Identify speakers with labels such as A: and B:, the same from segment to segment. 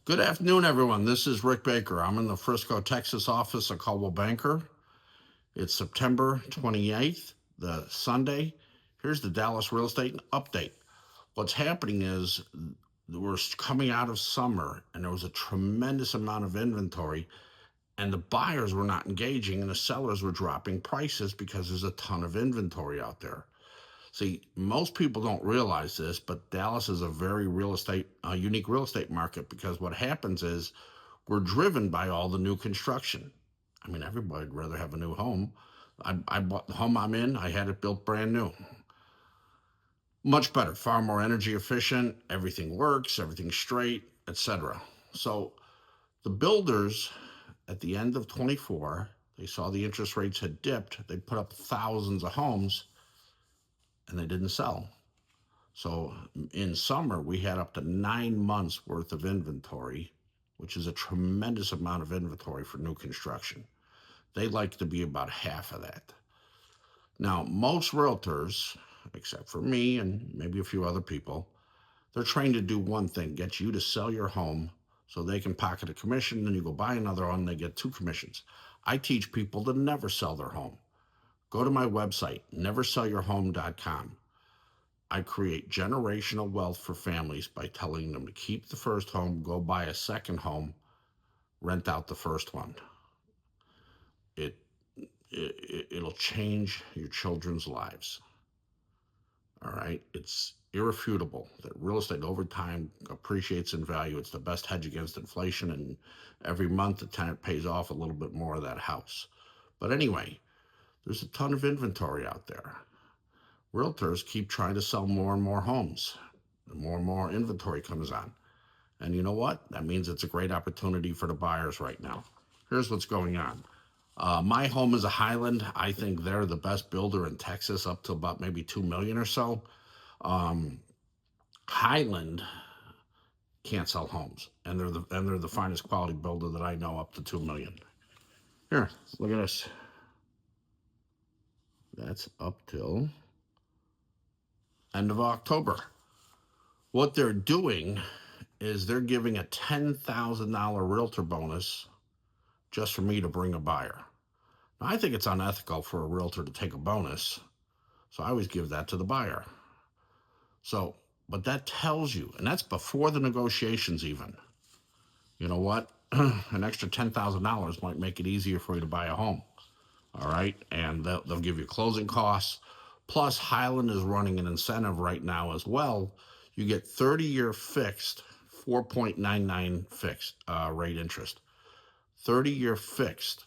A: Good afternoon, everyone. This is Rick Baker. I'm in the Frisco, Texas office of Coldwell Banker. It's September 28th, the Sunday. Here's the Dallas real estate update. What's happening is we're coming out of summer and there was a tremendous amount of inventory, and the buyers were not engaging and the sellers were dropping prices because there's a ton of inventory out there. See, most people don't realize this, but Dallas is a very unique real estate market, because what happens is we're driven by all the new construction. I mean, everybody'd rather have a new home. I bought the home I'm in, I had it built brand new. Much better, far more energy efficient, everything works, everything's straight, etc. So the builders at the end of 24, they saw the interest rates had dipped, they put up thousands of homes and they didn't sell. So in summer, we had up to 9 months worth of inventory, which is a tremendous amount of inventory for new construction. They like to be about half of that. Now, most realtors, except for me and maybe a few other people, they're trained to do one thing: get you to sell your home so they can pocket a commission, then you go buy another one and they get 2 commissions. I teach people to never sell their home. Go to my website, neversellyourhome.com. I create generational wealth for families by telling them to keep the first home, go buy a second home, rent out the first one. It'll change your children's lives. All right. It's irrefutable that real estate over time appreciates in value. It's the best hedge against inflation, and every month the tenant pays off a little bit more of that house. But anyway, there's a ton of inventory out there. Realtors keep trying to sell more and more homes, and more inventory comes on. And you know what? That means it's a great opportunity for the buyers right now. Here's what's going on. My home is a Highland. I think they're the best builder in Texas, up to about maybe 2 million or so. Highland can't sell homes, and they're the finest quality builder that I know, up to 2 million. Here, look at this. That's up till end of October. What they're doing is they're giving a $10,000 realtor bonus just for me to bring a buyer. Now, I think it's unethical for a realtor to take a bonus, so I always give that to the buyer. So, but that tells you, and that's before the negotiations even. You know what? An extra $10,000 might make it easier for you to buy a home. All right, and they'll give you closing costs. Plus, Highland is running an incentive right now as well. You get 30-year fixed, 4.99 fixed rate interest. 30-year fixed,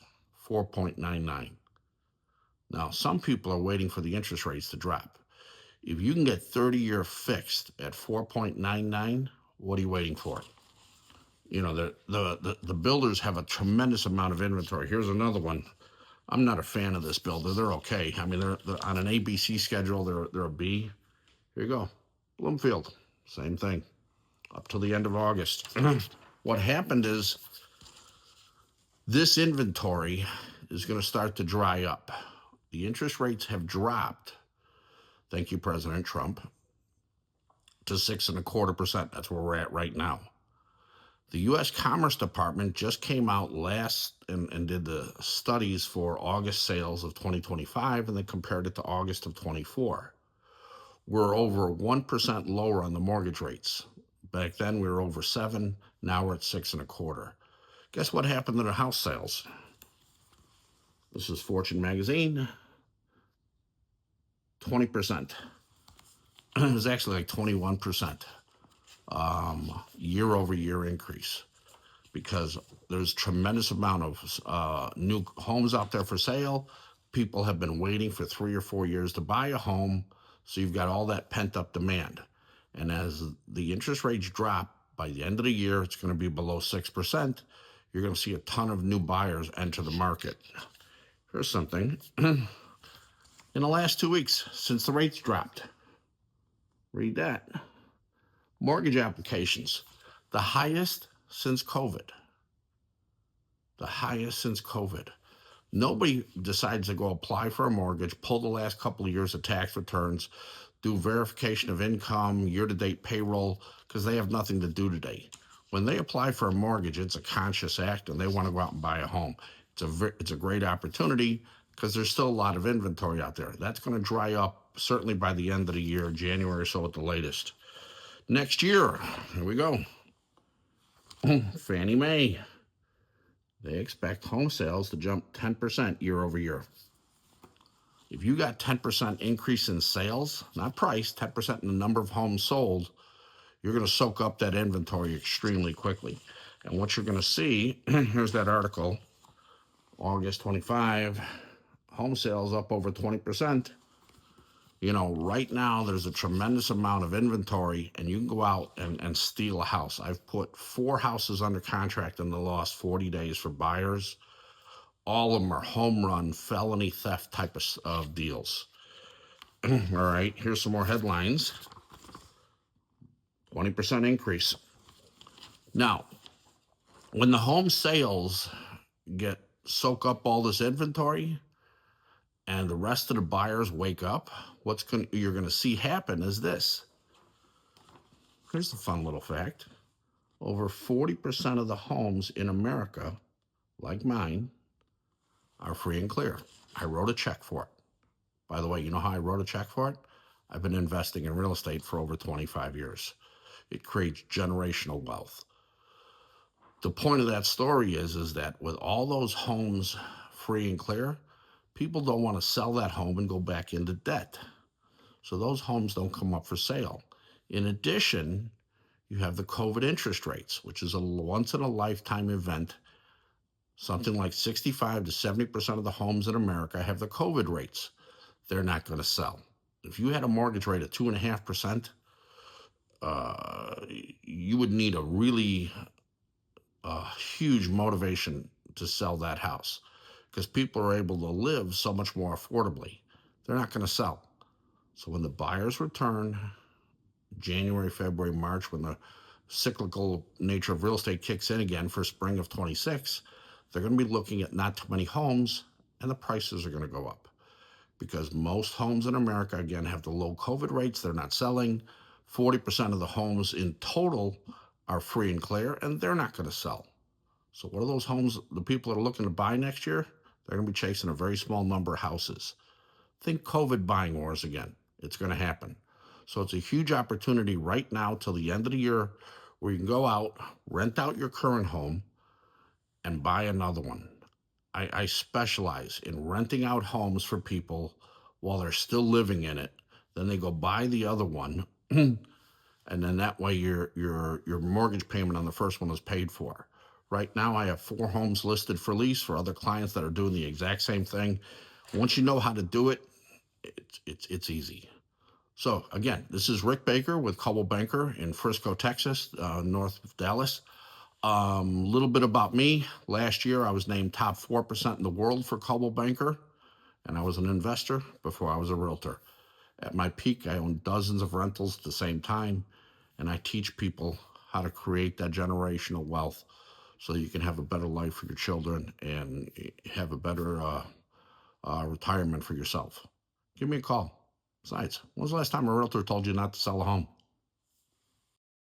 A: 4.99. Now, some people are waiting for the interest rates to drop. If you can get 30-year fixed at 4.99, what are you waiting for? You know, the builders have a tremendous amount of inventory. Here's another one. I'm not a fan of this builder. They're okay. I mean, they're on an ABC schedule. They're a B. Here you go. Bloomfield, same thing, up till the end of August. What happened is this inventory is going to start to dry up. The interest rates have dropped, thank you, President Trump, to 6.25%. That's where we're at right now. The U.S. Commerce Department just came out last and did the studies for August sales of 2025, and they compared it to August of 24. We're over 1% lower on the mortgage rates. Back then we were over 7, now we're at 6.25. Guess what happened to the house sales? This is Fortune magazine. 20%. It was actually like 21%. Year over year increase, because there's tremendous amount of new homes out there for sale. People have been waiting for 3 or 4 years to buy a home, so you've got all that pent up demand. And as the interest rates drop, by the end of the year, it's going to be below 6%. You're going to see a ton of new buyers enter the market. Here's something. In the last 2 weeks, since the rates dropped, read that. Mortgage applications, the highest since COVID. The highest since COVID. Nobody decides to go apply for a mortgage, pull the last couple of years of tax returns, do verification of income, year-to-date payroll, because they have nothing to do today. when they apply for a mortgage, it's a conscious act and they want to go out and buy a home. It's a great opportunity because there's still a lot of inventory out there. That's going to dry up certainly by the end of the year, January or so at the latest. Next year, here we go. Fannie Mae. They expect home sales to jump 10% year over year. If you got 10% increase in sales, not price, 10% in the number of homes sold, you're going to soak up that inventory extremely quickly. And what you're going to see, here's that article, August 25, home sales up over 20%. Right now there's a tremendous amount of inventory and you can go out and steal a house. I've put 4 houses under contract in the last 40 days for buyers. All of them are home run felony theft type of deals. All right, here's some more headlines. 20% increase. Now, when the home sales soak up all this inventory and the rest of the buyers wake up, you're going to see happen is this. Here's the fun little fact. Over 40% of the homes in America, like mine, are free and clear. I wrote a check for it. By the way, you know how I wrote a check for it? I've been investing in real estate for over 25 years. It creates generational wealth. The point of that story is that with all those homes free and clear, people don't want to sell that home and go back into debt. So those homes don't come up for sale. In addition, you have the COVID interest rates, which is a once in a lifetime event. Something like 65 to 70% of the homes in America have the COVID rates. They're not going to sell. If you had a mortgage rate of 2.5%, you would need a really huge motivation to sell that house because people are able to live so much more affordably. They're not going to sell. So when the buyers return, January, February, March, when the cyclical nature of real estate kicks in again for spring of 26, they're going to be looking at not too many homes and the prices are going to go up because most homes in America, again, have the low COVID rates. They're not selling. 40% of the homes in total are free and clear and they're not going to sell. So what are those homes the people that are looking to buy next year? They're going to be chasing a very small number of houses. Think COVID buying wars again. It's going to happen. So it's a huge opportunity right now till the end of the year where you can go out, rent out your current home, and buy another one. I specialize in renting out homes for people while they're still living in it. Then they go buy the other one, and then that way your mortgage payment on the first one is paid for. Right now, I have 4 homes listed for lease for other clients that are doing the exact same thing. Once you know how to do it, it's easy. So again, this is Rick Baker with Coldwell Banker in Frisco, Texas, north of Dallas. Little bit about me. Last year, I was named top 4% in the world for Coldwell Banker, and I was an investor before I was a realtor. At my peak, I owned dozens of rentals at the same time, and I teach people how to create that generational wealth so you can have a better life for your children and have a better retirement for yourself. Give me a call. Besides, when was the last time a realtor told you not to sell a home?